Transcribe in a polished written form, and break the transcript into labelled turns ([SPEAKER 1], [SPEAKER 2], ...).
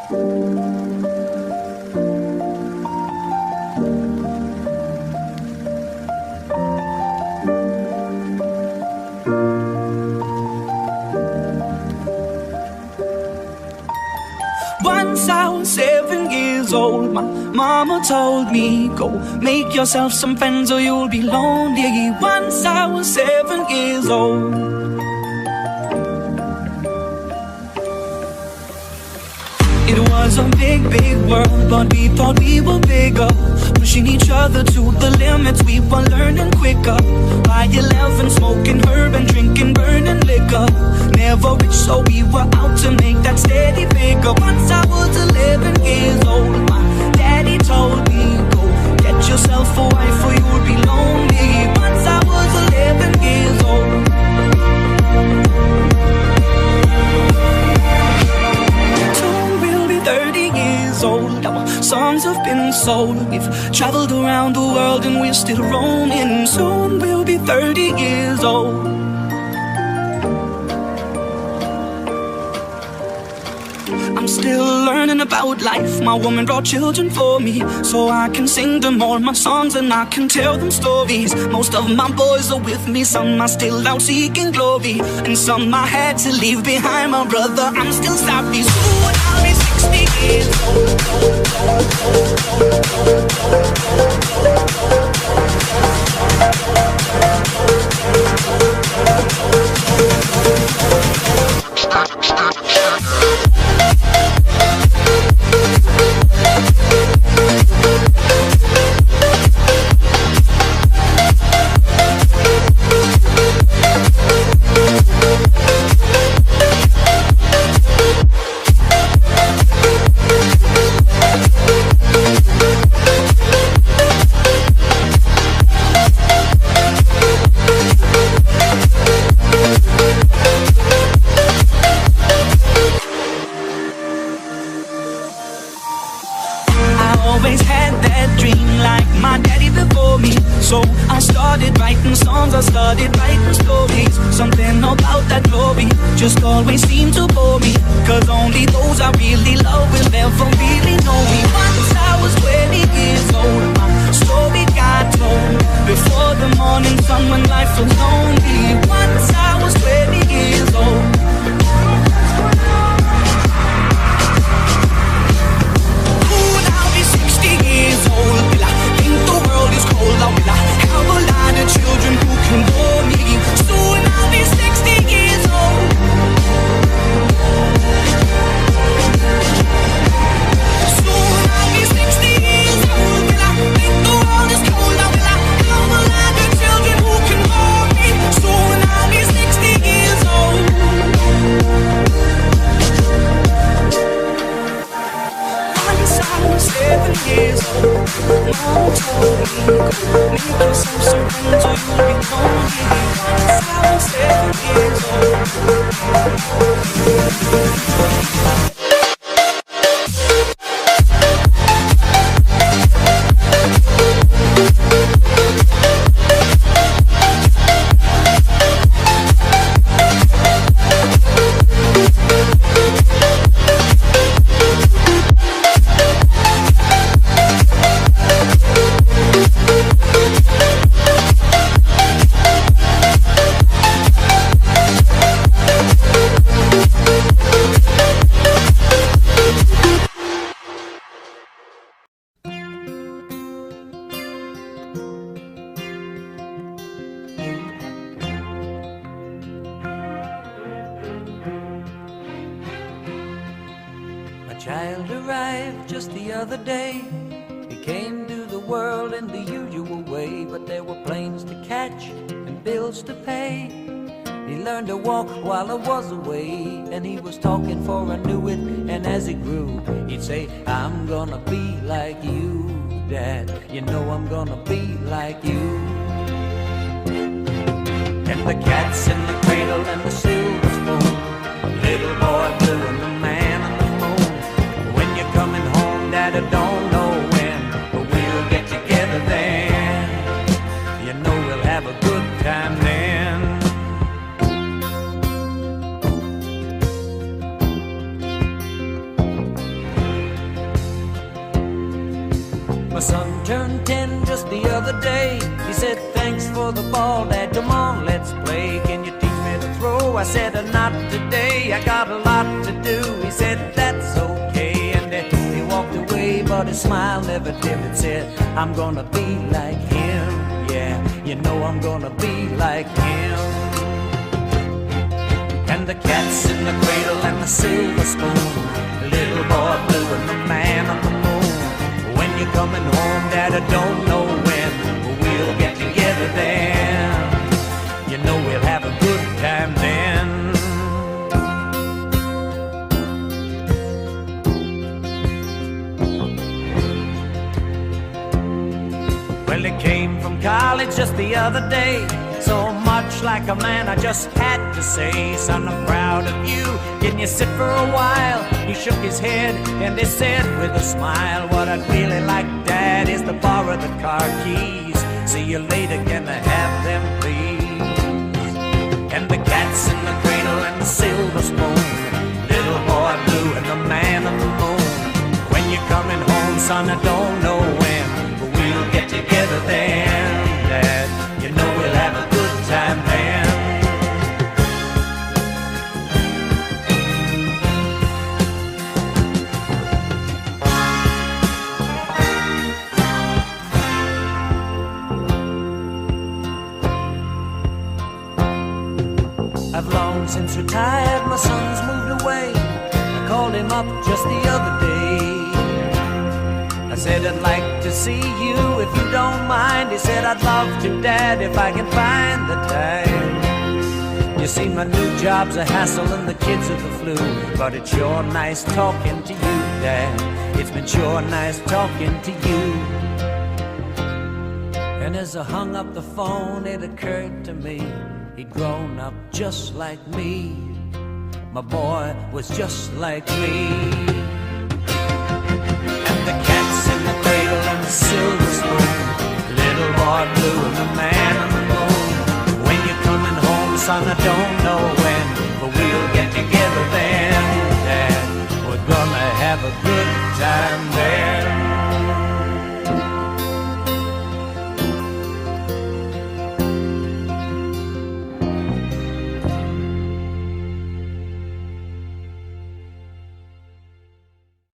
[SPEAKER 1] Once I was 7 years old, my mama told me, go make yourself some friends or you'll be lonely. Once I was 7 years old. It was a big, big world, but we thought we were bigger. Pushing each other to the limits, we were learning quicker. By 11, smoking herb and drinking burning liquor. Never rich, so we were out to make that steady figure. Once I was 11 years old, my daddy told me, go get yourself a wife or you'll be lonely. Once I was 11 years old. Soon we'll be 30 years old. Our songs have been sold. We've traveled around the world and we're still roaming. Soon we'll be 30 years old. I'm still learning about life. My woman brought children for me, so I can sing them all my songs and I can tell them stories. Most of my boys are with me, some are still out seeking glory, and some I had to leave behind. My brother, I'm still sorry. Soon I'll be 60 years old. Always had that dream like my daddy before me, so I started writing songs, I started writing stories. Something about that glory just always seemed to bore me, cause only those I really love will ever really know me. Once I was 20 years old, my story got told before the morning sun when life was lonely. Once I was 20 years old. Years old, will I think the world is cold? Or will I have a lot of children who can bore me? Soon I'll be 60 years old. Soon I'll be 60 years old. Will I think the world is cold? Or will I have a lot of children who can bore me? Soon I'll be 60 years old. Once I was 7 years old, Mom told me, go make yourself some friends or you'll be lonely. Once I was 7 years old.
[SPEAKER 2] Child arrived just the other day. He came to the world in the usual way, but there were planes to catch and bills to pay. He learned to walk while I was away, and he was talking for I knew it. And as he grew, he'd say, I'm gonna be like you, Dad. You know I'm gonna be like you. And the cat's in the cradle and the silver spoon, little boy blue and the man on the moon. When you're coming home, Dad, I don't know when, but we'll get together then. You know we'll have a good time then. My son turned 10 just the other day. He said, thanks for the ball, Dad, come on, let's play. Can you teach me to throw? I said, not today, I got a lot to do. He said, that's okay, and he walked away, but his smile never dimmed. Said, I'm gonna be like him, yeah, you know I'm gonna be like him. And the cat's in the cradle and the silver spoon, the little boy blue and the man on the moon. When you're coming home, Dad, I don't know when, but we'll get together then. You know we'll have a good time then. Well, he came from college just the other day. So much like a man, I just had to say, son, I'm proud of you. Can you sit for a while? He shook his head and he said with a smile, what I'd really like, Dad, is to borrow the car keys. See you later, can I have them, please? And the cat's in the cradle and the silver spoon, little boy blue and the man on the moon. When you're coming home, son, I don't know when, but we'll get together then, Dad. You know we'll have a good time then. I've long since retired, my son's moved away. I called him up just the other day. I said, I'd like to see you if you don't mind. He said, I'd love to, Dad, if I can find the time. You see, my new job's a hassle and the kids are the flu, but it's sure nice talking to you, Dad. It's been sure nice talking to you. And as I hung up the phone, it occurred to me, he'd grown up just like me. My boy was just like me. And the cat's in the cradle and the silver spoon, little boy blue and the man on the moon. When you're coming home, son, I don't know when, but we'll get together then, Dad. We're gonna have a good